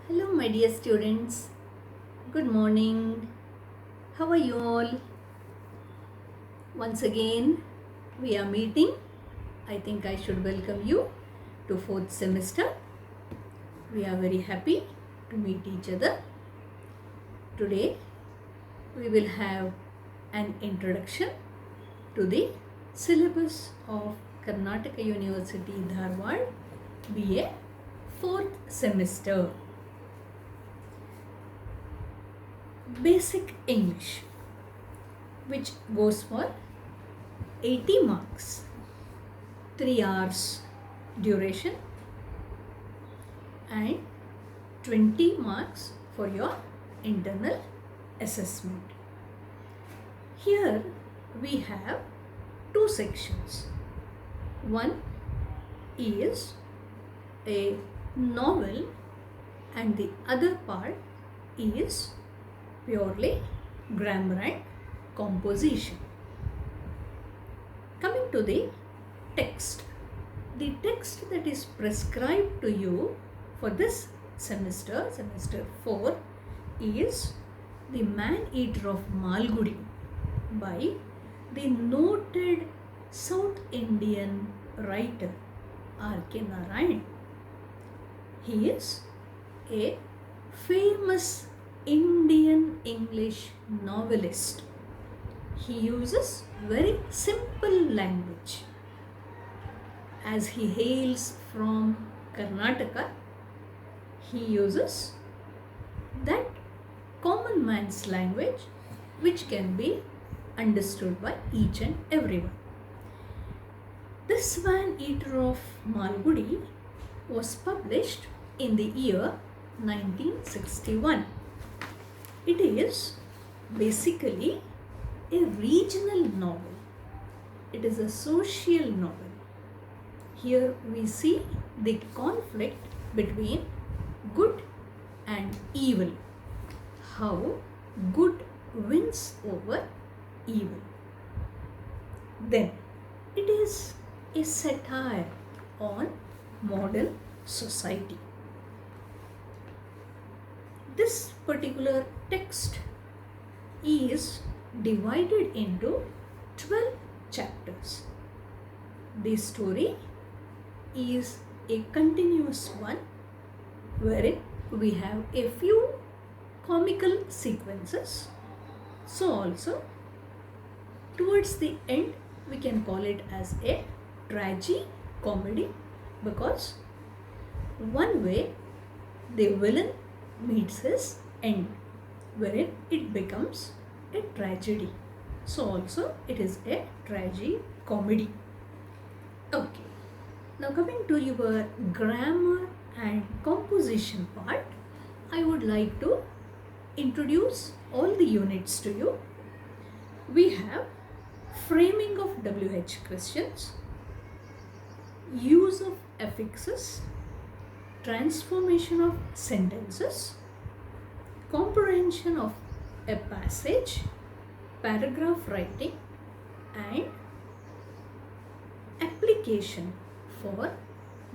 Hello, my dear students. Good morning. How are you all? Once again, we are meeting. I think I should welcome you to fourth semester. We are very happy to meet each other. Today, we will have an introduction to the syllabus of Karnataka University, Dharwad, B.A. fourth semester. Basic English, which goes for 80 marks, 3 hours duration and 20 marks for your internal assessment. Here we have two sections. One is a novel and the other part is purely grammar and composition. Coming to the text that is prescribed to you for this semester 4, is The Man-Eater of Malgudi by the noted South Indian writer R.K. Narayan. He is a famous Indian English novelist. He uses very simple language. As he hails from Karnataka, he uses that common man's language which can be understood by each and everyone. This Man-Eater of Malgudi was published in the year 1961. It is basically a regional novel. It is a social novel. Here we see the conflict between good and evil. How good wins over evil. Then it is a satire on modern society. This particular text is divided into 12 chapters. The story is a continuous one wherein we have a few comical sequences. So also towards the end we can call it as a tragi-comedy, because one way the villain meets his end, wherein it becomes a tragedy. So also it is a tragi-comedy. Okay. Now coming to your grammar and composition part, I would like to introduce all the units to you. We have framing of WH questions, use of affixes, transformation of sentences, comprehension of a passage, paragraph writing, and application for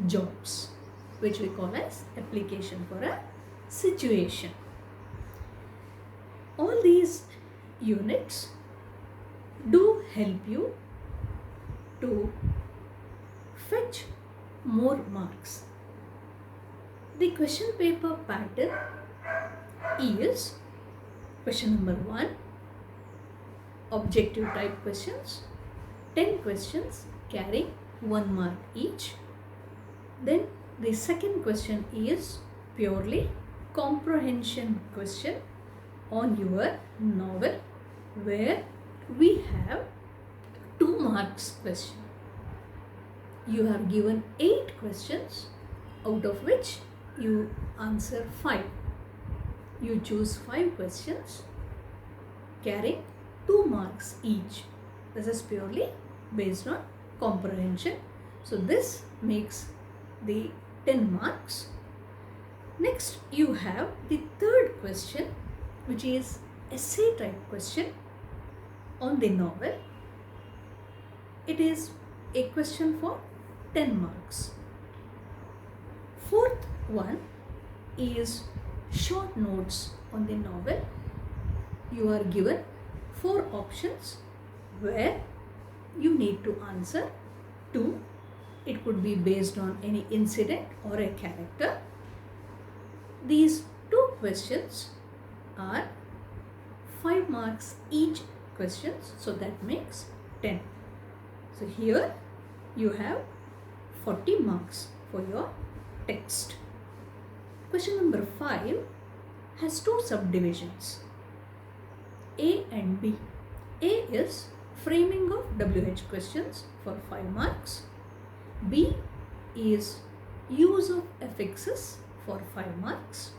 jobs, which we call as application for a situation. All these units do help you to fetch more marks. The question paper pattern is question number 1, objective type questions, 10 questions carrying 1 mark each. Then the second question is purely comprehension question on your novel, where we have 2 marks question. You are given 8 questions, out of which you answer 5. You choose 5 questions carrying 2 marks each. This is purely based on comprehension. So this makes the 10 marks. Next you have the third question, which is essay type question on the novel. It is a question for 10 marks. Fourth one is short notes on the novel. You are given 4 options where you need to answer 2. It could be based on any incident or a character. These 2 questions are 5 marks each questions, so that makes 10. So here you have 40 marks for your text. Question number 5 has 2 subdivisions, A and B. A is framing of WH questions for 5 marks. B is use of affixes for 5 marks.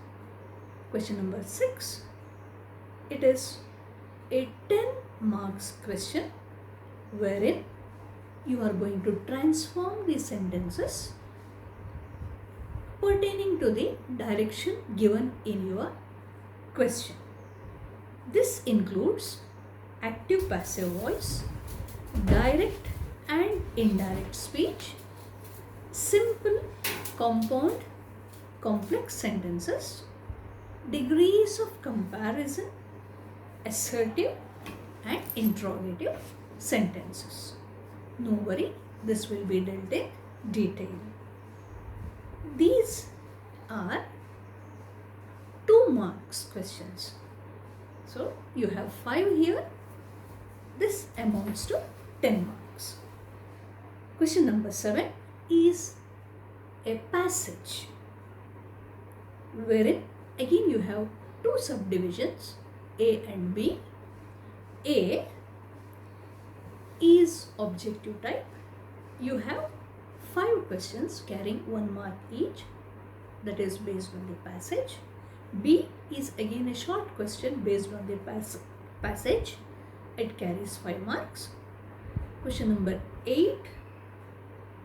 Question number 6, it is a 10 marks question wherein you are going to transform the sentences pertaining to the direction given in your question. This includes active passive voice, direct and indirect speech, simple, compound, complex sentences, degrees of comparison, assertive and interrogative sentences. No worry, this will be dealt in detail. These are 2 marks questions. So you have 5 here. This amounts to 10 marks. Question number 7 is a passage wherein again you have 2 subdivisions, A and B. A is objective type. You have 5 questions carrying 1 mark each, that is based on the passage. B is again a short question based on the passage. It carries 5 marks. Question number 8,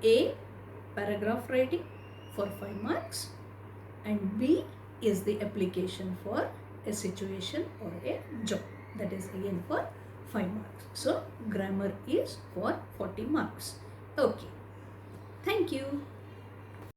A, paragraph writing for 5 marks, and B is the application for a situation or a job, that is again for 5 marks. So grammar is for 40 marks. Okay, thank you.